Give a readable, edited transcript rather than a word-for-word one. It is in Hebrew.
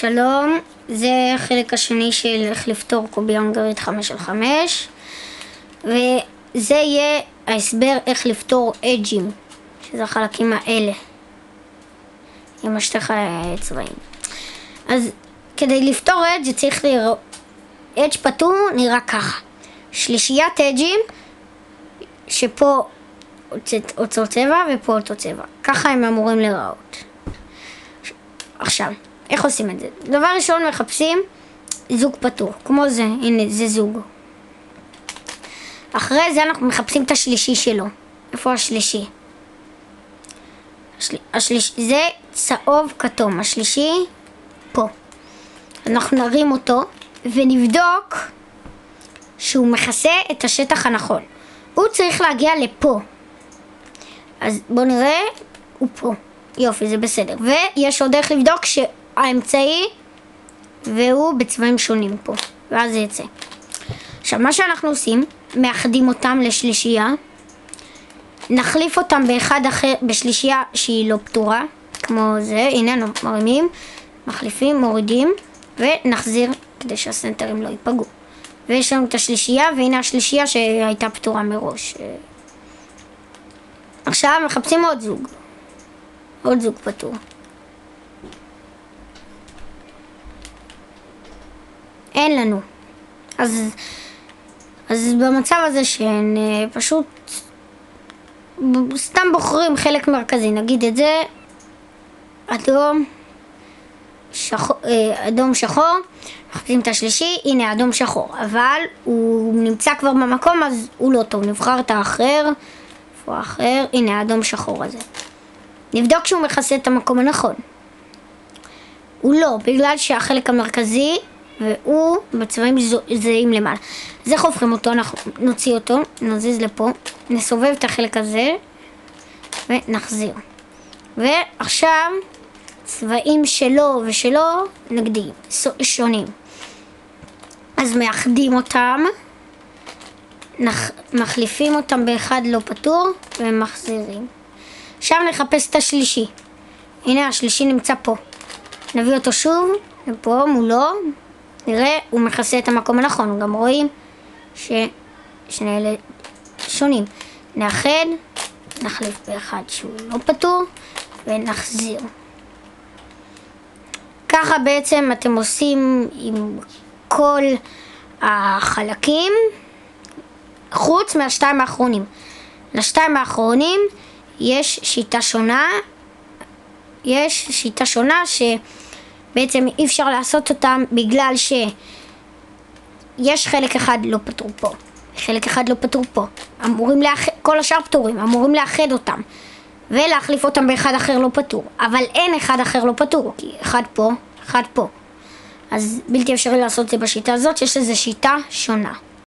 שלום, זה החלק השני של איך לפתור קובייה הונגרית 5/5, וזה יהיה ההסבר איך לפתור אג'ים, שזה החלקים האלה, עם השטח צבעים. אז כדי לפתור אג' צריך לראות, אג' פתור נראה ככה, שלישיית אג'ים, שפה אותו צבע ופה אותו צבע, ככה הם אמורים לראות. עכשיו, איך עושים את זה? דבר ראשון מחפשים זוג פתור, כמו זה, הנה זה זוג. אחרי זה אנחנו מחפשים את השלישי שלו. איפה השלישי? זה צהוב כתום, השלישי פה. אנחנו נרים אותו ונבדוק שהוא מכסה את השטח הנכון. הוא צריך להגיע לפה. אז בואו נראה, הוא פה. יופי, זה בסדר. ויש עוד דרך לבדוק שהאמצעי והוא בצבעים שונים פה, ואז זה יצא. עכשיו, מה שאנחנו עושים, מאחדים אותם לשלישייה, נחליף אותם באחד אחר, בשלישייה שהיא לא פתורה, כמו זה, הנה אנחנו מרימים, מחליפים, מורידים, ונחזיר כדי שהסנטרים לא ייפגעו. ויש לנו את השלישייה, והנה השלישייה שהייתה פתורה מראש. עכשיו מחפשים עוד זוג פתור. אין לנו. אז במצב הזה שהן פשוט סתם בוחרים חלק מרכזי, נגיד את זה אדום שחור, מחפשים את השלישי, הנה אדום שחור, אבל הוא נמצא כבר במקום אז הוא לא טוב, נבחר את האחר, איפה האחר, הנה האדום שחור הזה. נבדוק שהוא מכסה את המקום הנכון. הוא לא, בגלל שהחלק המרכזי והוא בצבעים זהים למעלה. אז איך הופכים אותו? אנחנו נוציא אותו, נזיז לפה, נסובב את החלק הזה ונחזיר. ועכשיו צבעים שלו ושלו נגדיים, שונים. אז מאחדים אותם, מחליפים אותם באחד לא פתור ומחזירים. עכשיו נחפש את השלישי. הנה השלישי נמצא פה. נביא אותו שוב, לפה מולו. נראה, הוא מכסה את המקום הנכון. גם רואים ששני אלה שונים. נאחד, נחליף באחד שהוא לא פתור ונחזיר. ככה בעצם אתם עושים עם כל החלקים, חוץ מהשתיים האחרונים. לשתיים האחרונים יש שיטה שונה שבעצם אי אפשר לעשות אותם בגלל שיש חלק אחד לא פתור פה, חלק אחד לא פתור פה. כל השאר פתורים, אמורים לאחד אותם ולהחליף אותם באחד אחר לא פתור. אבל אין אחד אחר לא פתור, כי אחד פה, אחד פה. אז בלתי אפשרי לעשות את זה בשיטה הזאת, יש לזה שיטה שונה.